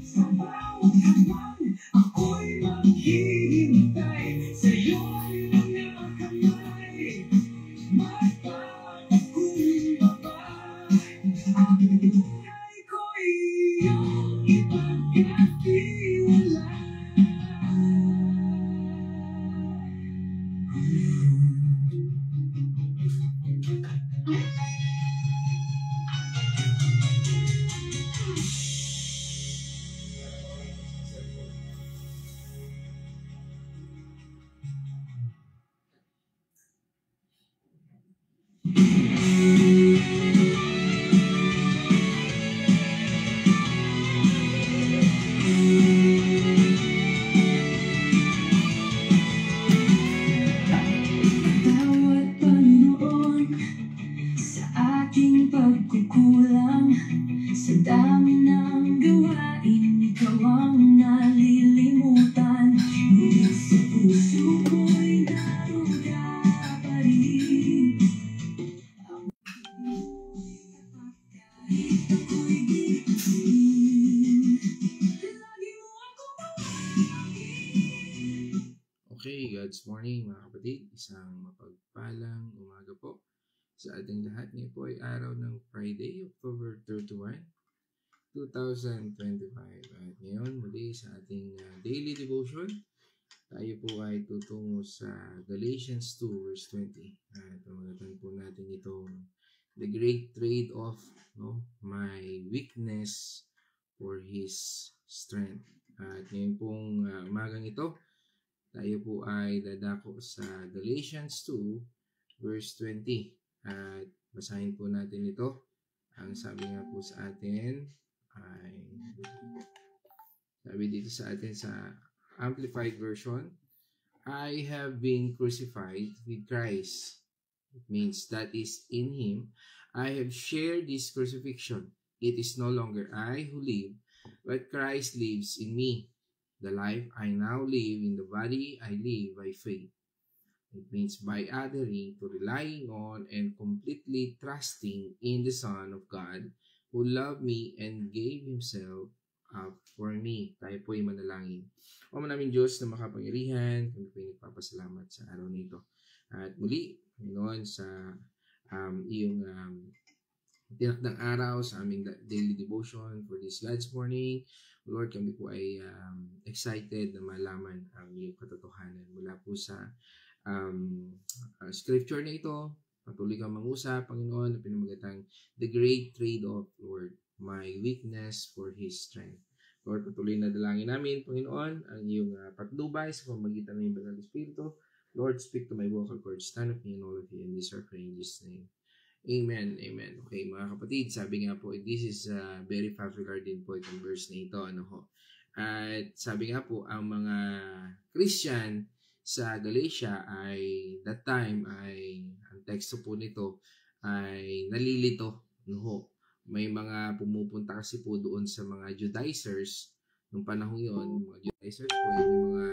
Sa bawat hamon, ako'y maghihintay sa'yo'y mga kamay. Magpapakumbaba ang buhay ko'y iyong ipagkatiwala. Bawat Panginoon sa aking pagkukulang, sa dami ng gawain, ikaw ang nalilimutan. Ngunit sa puso ko'y naroon ka pa rin. Kahit ako'y gilitin, lagi mo akong pangalain. Okay, God's morning mga kapatid. Isang mapagpalang umaga po sa ating lahat. Ngayon po ay araw ng Friday, October 31, 2025. At ngayon muli sa ating daily devotion, tayo po ay tutungo sa Galatians 2 verse 20. At pamagatan po natin itong the great trade-off, no? My weakness for His strength. At ngayon pong umagang ito, tayo po ay dadako sa Galatians 2 verse 20. At basahin po natin ito. Ang sabi nga po sa atin ay, sabi dito sa atin sa Amplified Version, I have been crucified with Christ. It means that is in Him. I have shared this crucifixion. It is no longer I who live, but Christ lives in me. The life I now live in the body, I live by faith. It means by adhering to relying on and completely trusting in the Son of God who loved me and gave Himself up for me. Tayo po ay manalangin. O namin Diyos na makapangyarihan, kami po ay nagpapasalamat sa araw na ito. At muli, Panginoon, sa iyong tinakdang araw sa aming daily devotion for this God's morning. Lord, kami po ay excited na malaman ang iyong katotohanan mula po sa scripture na ito. Patuloy kang mangusap, Panginoon, na pinamagatang the great trade-off, Lord, my weakness for His strength. Lord, patuloy na dalangin namin, Panginoon, ang iyong patnubay sa pamamagitan ng iyong Banal na Espiritu. Lord, speak to my vocal cords, stand of me and all of you, and this are praying in Jesus' name. Amen, amen. Okay, mga kapatid, sabi nga po, this is very popular din po itong verse na ito. Ano ho? At sabi nga po, ang mga Christian sa Galatia ay, that time, ay, ang teksto po nito ay nalilito. Ano ho? May mga pumupunta kasi po doon sa mga Judaizers nung panahon yun. Mga Judaizers po yung mga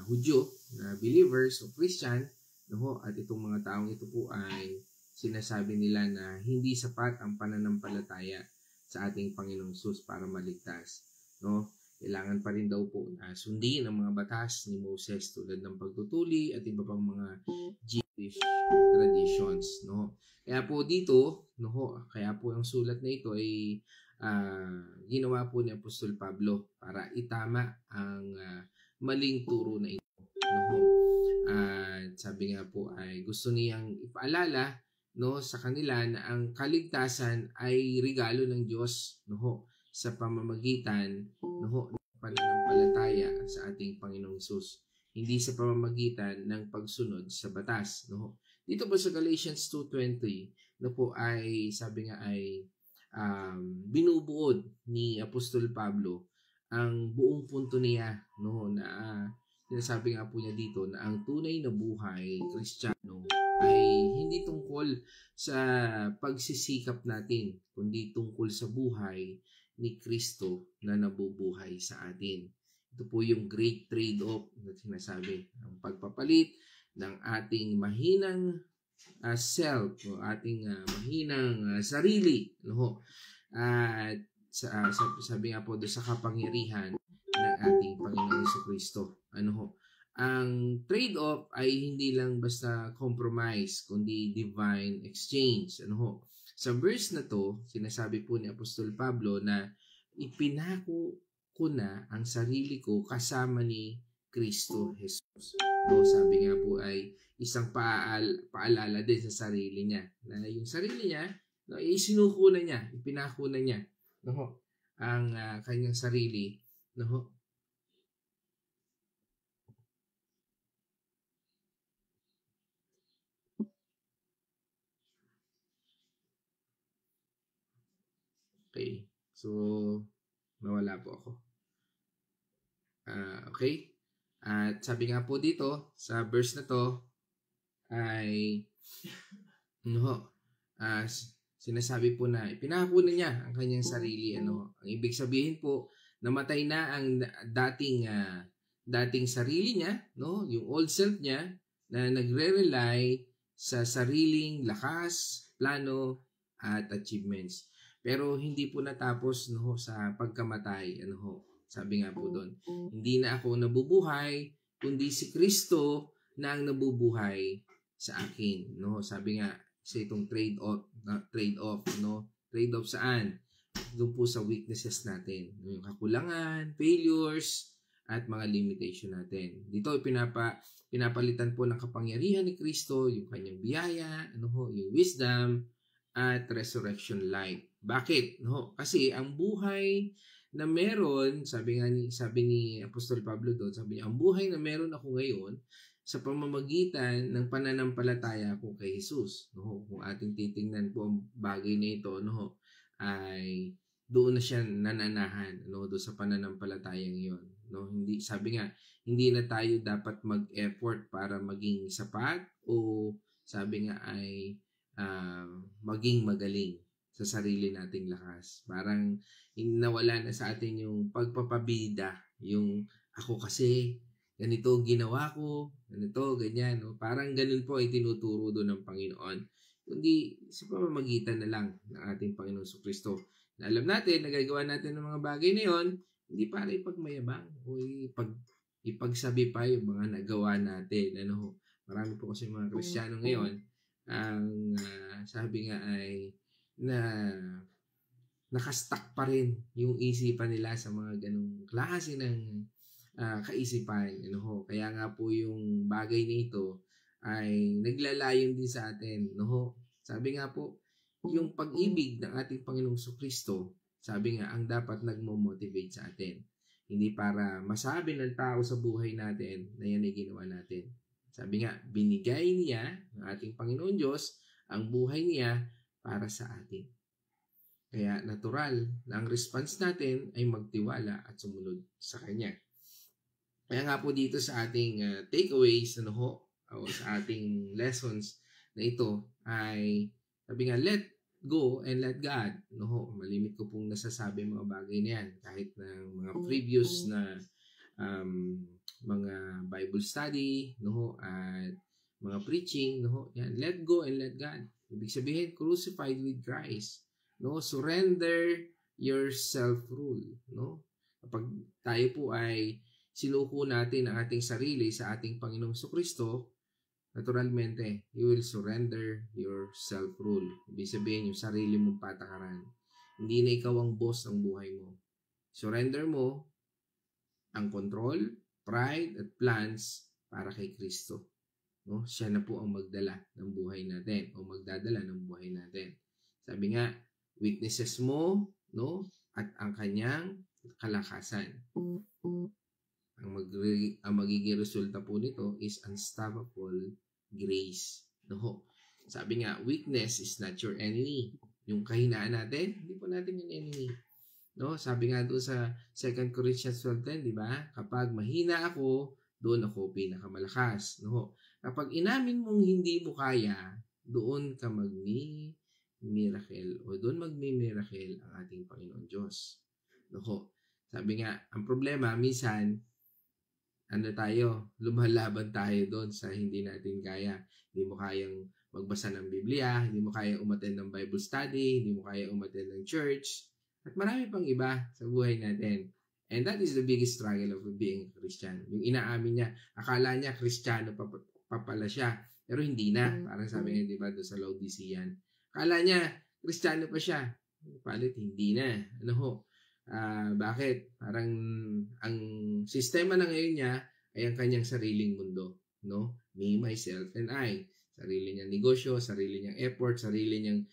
Hudyo na believers o Christian. No, at itong mga taong ito po ay sinasabi nila na hindi sapat ang pananampalataya sa ating Panginoong Hesus para maligtas. No? Kailangan pa rin daw po na sundin ang mga batas ni Moses tulad ng pagtutuli at iba pang mga Jewish traditions. No? Kaya po dito, kaya po ang sulat na ito ay ginawa po ni Apostol Pablo para itama ang maling turo na ito. At sabi nga po ay gusto niyang ipaalala sa kanila na ang kaligtasan ay regalo ng Diyos sa pamamagitan ng pananampalataya sa ating Panginoong Hesus, hindi sa pamamagitan ng pagsunod sa batas. Dito po sa Galatians 2:20 ay sabi nga ay binubuod ni Apostol Pablo ang buong punto niya na sinasabi nga po niya dito na ang tunay na buhay Kristiyano ay hindi tungkol sa pagsisikap natin, kundi tungkol sa buhay ni Kristo na nabubuhay sa atin. Ito po yung great trade-off na sinasabi, ang pagpapalit ng ating mahinang self, o ating mahinang sarili, At sabi nga po doon sa kapangyarihan ng ating Panginoon Jesucristo. Ano ho? Ang trade-off ay hindi lang basta compromise, kundi divine exchange. Ano ho? Sa verse na to, sinasabi po ni Apostol Pablo na ipinako ko na ang sarili ko kasama ni Kristo Jesus. No, sabi nga po ay isang paalala din sa sarili niya. Na yung sarili niya, no, isinuko na niya, ipinako na niya, no, ang kanyang sarili, no. Okay. So nawala po ako. Okay. At sabi nga po dito sa verse na to ay sinasabi po na ipinako na niya ang kanyang sarili. Ang ibig sabihin po, namatay na ang dating sarili niya, no, yung old self niya na nagre-rely sa sariling lakas, plano at achievements. Pero hindi po natapos, no, sa pagkamatay. Sabi nga po doon, hindi na ako nabubuhay, kundi si Kristo na ang nabubuhay sa akin. No, sabi nga sa itong trade-off, no? Trade-off saan? Doon po sa weaknesses natin, yung kakulangan, failures, at mga limitation natin. Dito pinapalitan po ng kapangyarihan ni Kristo, yung kanyang biyaya, yung wisdom, at resurrection life. Bakit? No? Kasi ang buhay na meron, sabi ni Apostol Pablo doon, sabi niya, ang buhay na meron ako ngayon sa pamamagitan ng pananampalataya ko kay Jesus. No? Kung ating titingnan po ang bagay na ito, no, ay doon na siya nananahan, no, doon sa pananampalatayang iyon. No? Sabi nga, hindi na tayo dapat mag-effort para maging sapat o sabi nga ay maging magaling sa sarili nating lakas. Parang nawala na sa atin yung pagpapabida, yung ako kasi ganito ginawa ko, ganito, ganyan. No? Parang ganun po ay tinuturo doon ng Panginoon. Kundi sa pamamagitan na lang ng ating Panginoon Jesucristo. Na alam natin, nagagawa natin ng mga bagay na yon, hindi para ipagmayabang o ipagsabi pa yung mga nagawa natin. Marami po kasi mga Kristiyano ngayon, ang sabi nga ay na nakastuck pa rin yung isipan nila sa mga ganung klase ng kaisipan. Kaya nga po yung bagay nito ay naglalayon din sa atin. Sabi nga po, yung pag-ibig ng ating Panginoong Jesucristo, sabi nga, ang dapat nagmo-motivate sa atin. Hindi para masabi ng tao sa buhay natin na yan ay ginawa natin. Sabi nga, binigay niya ng ating Panginoon Diyos ang buhay niya para sa atin. Kaya natural na ang response natin ay magtiwala at sumunod sa Kanya. Kaya nga po dito sa ating takeaways, o sa ating lessons na ito ay, sabi nga, let go and let God. Malimit ko pong nasasabi mga bagay na yan kahit ng mga previous na mga Bible study, at mga preaching, yan, let go and let God. Ibig sabihin, crucified with Christ. Surrender your self-rule. Kapag tayo po ay sinuko natin ang ating sarili sa ating Panginoong Jesucristo, naturalmente, you will surrender your self-rule. Ibig sabihin, yung sarili mong patakaran. Hindi na ikaw ang boss ng buhay mo. Surrender mo ang control, pride, at plans para kay Kristo. Siya na po ang magdala ng buhay natin o magdadala ng buhay natin. Sabi nga, weaknesses mo, at ang kanyang kalakasan. Ang magiging resulta po nito is unstoppable grace. Sabi nga, weakness is not your enemy. Yung kahinaan natin, hindi po natin yung enemy. Sabi nga doon sa 2 Corinthians 12:10, di ba? Kapag mahina ako, doon ako pinakamalakas. Kapag inamin mong hindi mo kaya, doon ka miracle o doon magmi-miracle ang ating Panginoon Diyos. Sabi nga, ang problema, minsan, lumalaban tayo doon sa hindi natin kaya. Hindi mo kayang magbasa ng Biblia, hindi mo kaya umattend ng Bible study, hindi mo kaya umattend ng church, at marami pang iba sa buhay natin. And that is the biggest struggle of being a Christian. Yung inaamin niya, akala niya Kristiyano pa pala siya, pero hindi na. Parang sabi niya, di ba, doon sa Laodicean. Akala niya, Kristiyano pa siya. Palit, hindi na. Ano ho? Bakit? Parang ang sistema na ngayon niya ay ang kanyang sariling mundo. No? Me, myself, and I. Sarili niyang negosyo, sarili niyang effort, sarili niyang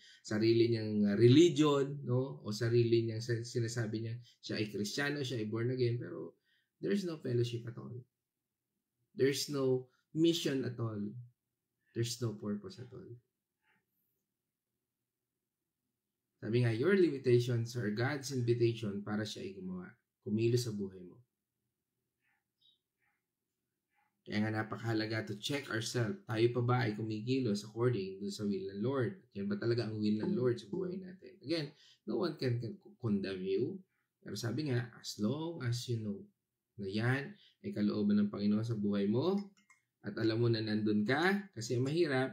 religion, no? O sarili niyang sinasabi niya, siya ay Kristiyano, siya ay born again, pero there's no fellowship at all. There's no mission at all. There's no purpose at all. Sabi nga, your limitations are God's invitation para siya ay gumawa. Kumilos sa buhay mo. Kaya nga napakahalaga to check ourselves. Tayo pa ba ay kumikilos according sa will ng Lord? Yan ba talaga ang will ng Lord sa buhay natin? Again, no one can condemn you. Pero sabi nga, as long as you know na yan ay kalooban ng Panginoon sa buhay mo at alam mo na nandun ka, kasi mahirap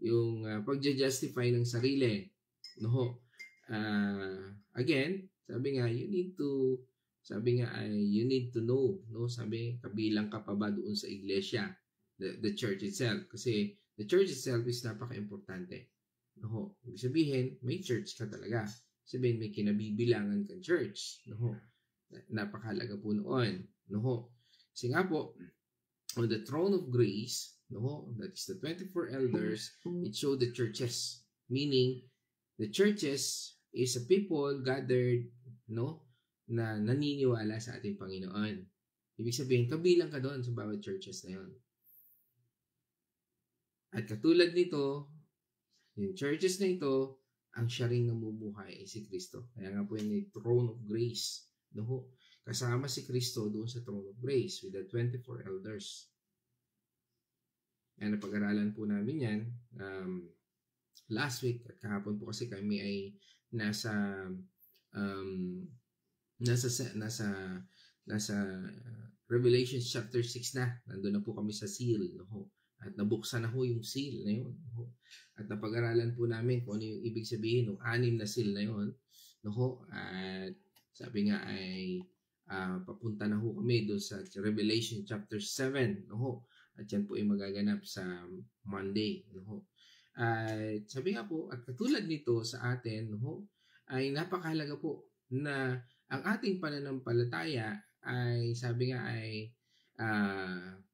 yung pag-justify ng sarili. No? Again, sabi nga, you need to know, no? Sabi, kabilang ka pa ba doon sa iglesia, the church itself? Kasi the church itself is napaka-importante. No? Ibig sabihin, may church ka talaga. Sabihin, may kinabibilangan kang church. No? Napakahalaga po noon. No? Kasi nga po, on the throne of grace, no? That is the 24 elders, it showed the churches. Meaning, the churches is a people gathered, no? Na naniniwala sa ating Panginoon. Ibig sabihin, kabilang ka doon sa bawat churches na yun. At katulad nito, yung churches na ito, ang siya ring namumuhay ay si Kristo. Kaya nga po yun ay throne of grace. No? Kasama si Kristo doon sa throne of grace with the 24 elders. Kaya napag-aralan po namin yan last week at kahapon po kasi kami ay nasa Revelation chapter 6 na. Nandun na po kami sa seal. No? At nabuksan na ho yung seal na yun. No? At napag-aralan po namin kung ano yung ibig sabihin ng 6 na seal na yun. No? At sabi nga ay papunta na ho kami doon sa Revelation chapter 7. No? At yan po ay magaganap sa Monday. No? At sabi nga po, at katulad nito sa atin, no? Ay napakahalaga po na ang ating pananampalataya ay sabi nga ay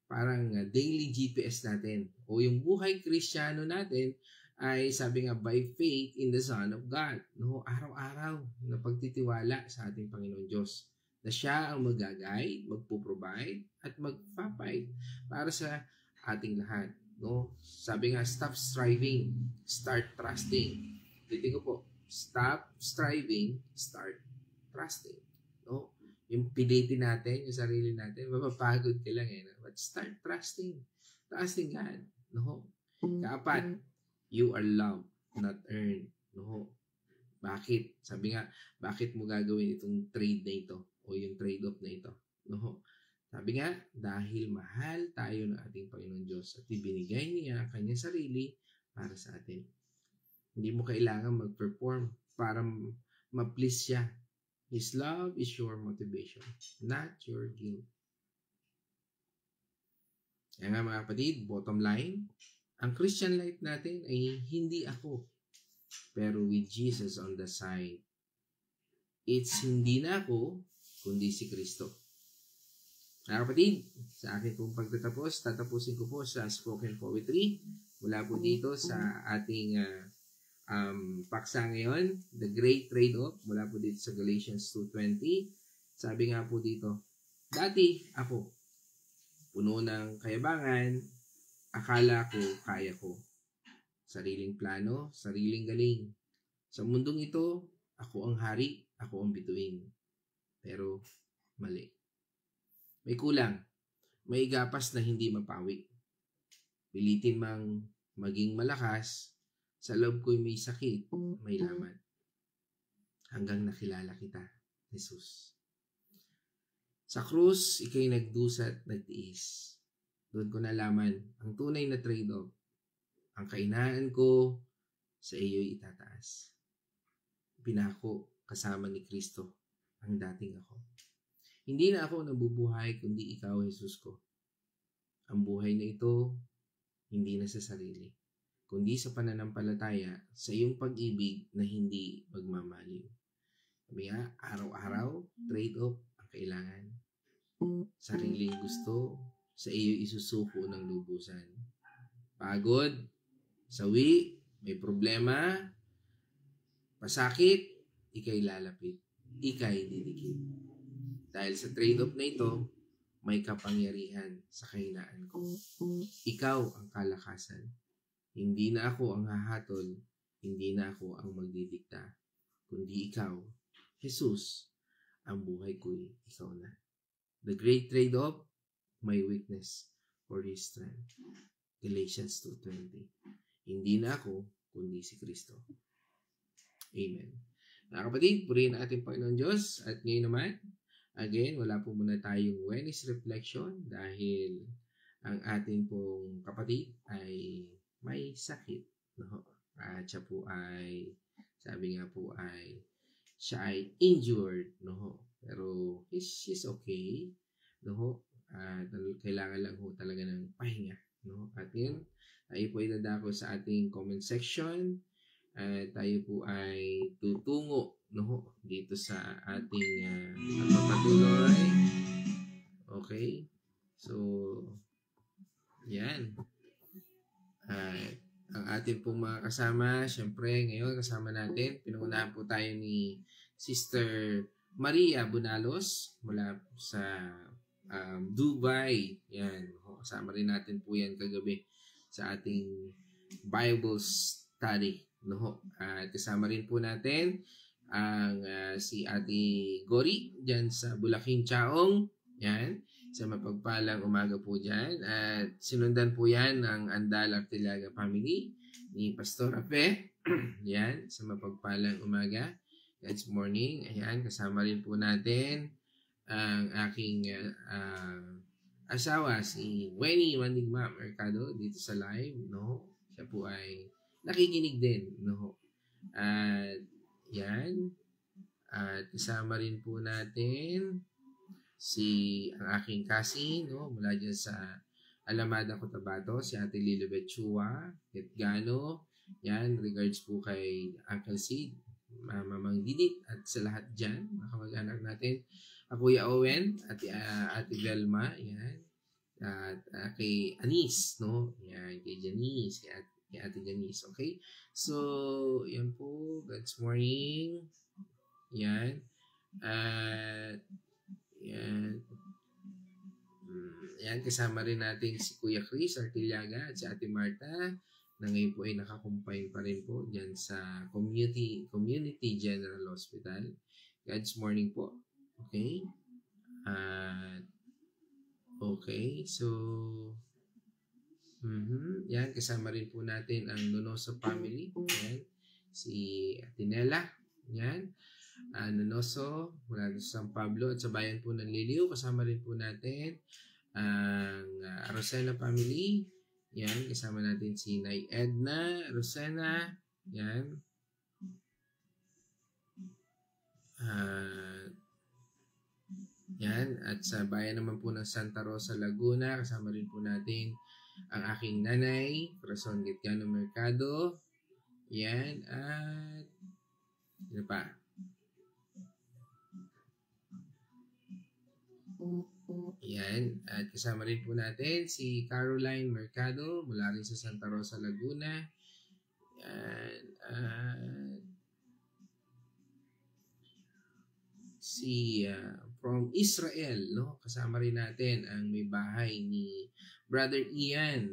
parang daily GPS natin o yung buhay Kristiyano natin ay sabi nga by faith in the Son of God. No? Araw-araw na pagtitiwala sa ating Panginoon Diyos na siya ang mag-guide, magpo-provide at magpapay para sa ating lahat. No? Sabi nga, stop striving, start trusting. Dito ko po, stop striving, start trusting. No? Yung pilitin natin, yung sarili natin, mapapagod ka lang eh. No? But start trusting. Trusting God. No? Kaapat, you are loved, not earned. No? Bakit? Sabi nga, bakit mo gagawin itong trade na ito o yung trade-off na ito? No? Sabi nga, dahil mahal tayo ng ating Panginoon Diyos at ibinigay niya ang kanyang sarili para sa atin. Hindi mo kailangan mag-perform para ma-please siya. His love is your motivation, not your guilt. Kaya nga mga kapatid, bottom line, ang Christian life natin ay hindi ako, pero with Jesus on the side. It's hindi na ako, kundi si Kristo. Mga kapatid, sa akin pong pagtatapos, tatapusin ko po sa spoken poetry mula po dito sa ating paksa ngayon, The Great Trade-Off, mula po dito sa Galatians 2:20. Sabi nga po dito, dati ako, puno ng kayabangan, akala ko kaya ko. Sariling plano, sariling galing. Sa mundong ito, ako ang hari, ako ang bituin. Pero mali. May kulang. May gapas na hindi mapawi. Pilitin mang maging malakas, sa loob ko'y may sakit, may laman. Hanggang nakilala kita, Jesus. Sa krus, ika'y nagdusa at nagtiis. Doon ko nalaman ang tunay na trade-off. Ang kahinaan ko sa iyo'y itataas. Pinako kasama ni Kristo ang dating ako. Hindi na ako nabubuhay kundi ikaw, Jesus ko. Ang buhay na ito, hindi na sa sarili, kundi sa pananampalataya sa iyong pag-ibig na hindi magmamaliw. Sabi nga, araw-araw, trade-off ang kailangan. Sariling gusto, sa iyo isusuko ng lubusan. Pagod, sawi, may problema, pasakit, ika'y lalapit, ika'y didikit. Dahil sa trade-off na ito, may kapangyarihan sa kahinaan ko. Ikaw ang kalakasan. Hindi na ako ang hahatol, hindi na ako ang magdidikta, kundi ikaw, Jesus, ang buhay ko'y ikaw na. The great trade-off, my weakness for His strength. Galatians 2:20. Hindi na ako, kundi si Kristo. Amen. Mga kapatid, purihin ang ating Panginoon Diyos. At ngayon naman, again, wala po muna tayong Wednesday reflection dahil ang ating pong kapatid ay may sakit. No? At siya po ay, sabi nga po ay, siya ay injured. No? Pero she's okay. No? At kailangan lang ho talaga ng pahinga. No? At yun, tayo po ay dadako sa ating comment section. At tayo po ay tutungo dito sa ating pagpapatuloy. Okay? So, yan. Ang ating pong mga kasama, syempre ngayon kasama natin, pinungunahan po tayo ni Sister Maria Bunalos mula sa Dubai. Yan. Kasama rin natin po yan kagabi sa ating Bible study. At kasama rin po natin ang si Ate Gori dyan sa Bulaking Chaong. Yan. Sa mapagpalang umaga po dyan. At sinundan po yan ng Andal Artilaga family ni Pastor Ape. Yan. Sa mapagpalang umaga. God's morning. Ayan. Kasama rin po natin ang aking asawa, si Wenny Mandigma Mercado dito sa live. Siya po ay nakikinig din. At yan. At kasama rin po natin ang aking cousin, mula dyan sa Alamada, Cotabato, si Ate Lilibet Chua, Ketgano. Yan, regards po kay Uncle Sid, Mamang Didit, at sa lahat dyan, mga kamag-anak natin. Kuya Owen, Ate Velma, yan. At kay Anis, yan, kay Janice, kay Ate Janice, okay? So, yan po, God's morning. Yan. At yan. Yan, kasama rin natin si Kuya Chris Artillaga at si Ate Marta na ngayon po ay nakakumpine pa rin po dyan sa Community General Hospital. God's morning po. Okay? Okay, so yan, kasama rin po natin ang Nonoso family. Yan. Si Atinela. Yan. Nonoso mula sa San Pablo at sa bayan po ng Liliw. Kasama rin po natin ang Rosena family. Yan. Kasama natin si Nay Edna Rosena. Yan. Yan. At sa bayan naman po ng Santa Rosa, Laguna. Kasama rin po natin ang aking nanay, Corazon Getgano Mercado. Yan. At ano pa? Yan. At kasama rin po natin si Caroline Mercado mula rin sa Santa Rosa, Laguna. Yan. At si from Israel, kasama rin natin ang may bahay ni Brother Ian,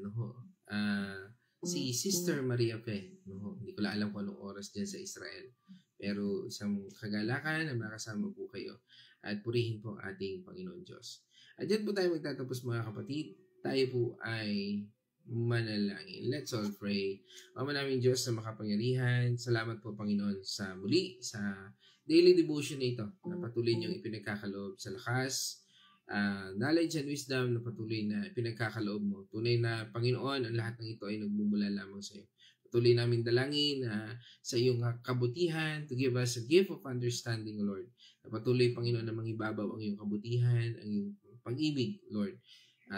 si Sister Maria Fe. Hindi ko lang alam kung anong oras dyan sa Israel. Pero isang kagalakan na makasama po kayo. At purihin po ang ating Panginoon Diyos. At dyan po tayo magtatapos mga kapatid. Tayo po ay manalangin. Let's all pray. Ama namin Diyos na makapangyarihan, salamat po Panginoon sa muli, sa daily devotion na ito na patuloy niyong ipinagkakaloob sa lakas knowledge and wisdom na patuloy na pinagkakaloob mo. Tunay na Panginoon, ang lahat ng ito ay nagmumula lamang sa iyo. Patuloy namin dalangin sa iyong kabutihan to give us a gift of understanding, Lord. Na patuloy, Panginoon, na mangibabaw ang iyong kabutihan, ang iyong pag-ibig, Lord.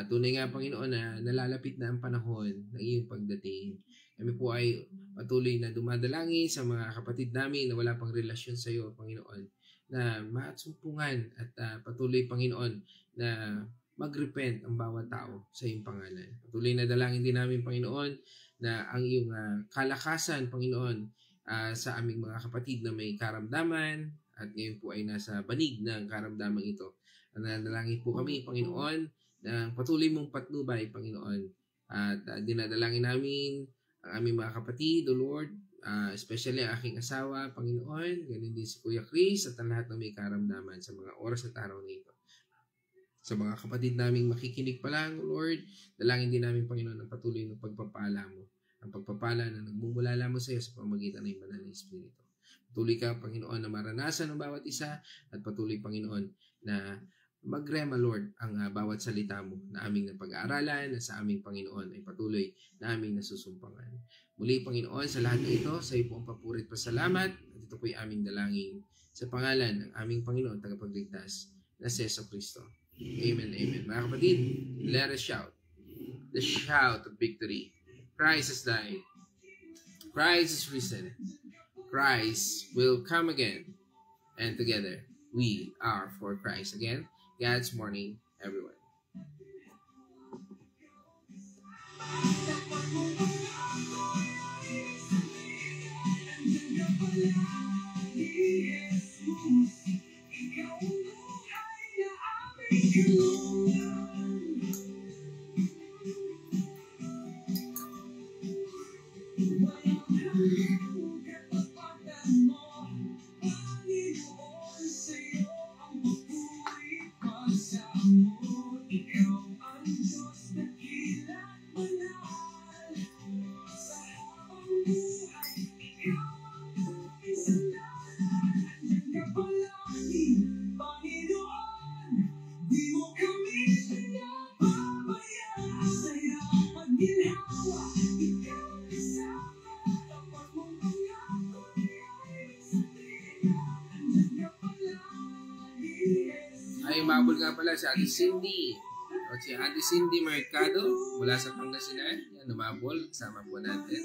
Tunay nga, Panginoon, na nalalapit na ang panahon ng iyong pagdating. Kami po ay patuloy na dumadalangin sa mga kapatid namin na wala pang relasyon sa iyo, Panginoon, na matsumpungan at patuloy, Panginoon, na mag-repent ang bawat tao sa iyong pangalan. Patuloy na dalangin din namin, Panginoon, na ang iyong kalakasan, Panginoon, sa aming mga kapatid na may karamdaman at ngayon po ay nasa banig ng karamdaman ito. Nanalangin po kami, Panginoon, na patuloy mong patnubay, Panginoon. At dinadalangin namin ang aming mga kapatid, O Lord, especially ang aking asawa, Panginoon, ganun din si Kuya Chris at ang lahat ng may karamdaman sa mga oras at araw na ito. Sa mga kapatid naming makikinig pa lang, Lord, dalangin din namin, Panginoon, ang patuloy ng pagpapala mo. Ang pagpapala na nagmumula lamang sa iyo sa pamamagitan ng Banal na Espiritu. Patuloy ka, Panginoon, na maranasan ng bawat isa at patuloy, Panginoon, na magrema, Lord, ang bawat salita mo na aming napag-aaralan na sa aming Panginoon ay patuloy na aming nasusumpangan. Muli, Panginoon, sa lahat ng ito, sa iyo po ang papurit pasalamat at ito po'y aming dalangin sa pangalan ng aming Panginoon tagapagligtas na si Jesucristo. Amen, amen. Mga kapatid, let us shout. The shout of victory. Christ has died. Christ is risen. Christ will come again. And together, we are for Christ. Again, God's morning, everyone. Ay, mabul nga pala si Ate Cindy. O si Ate Cindy Mercado mula sa Pangasinan. Yan, umabol. Kasama po natin.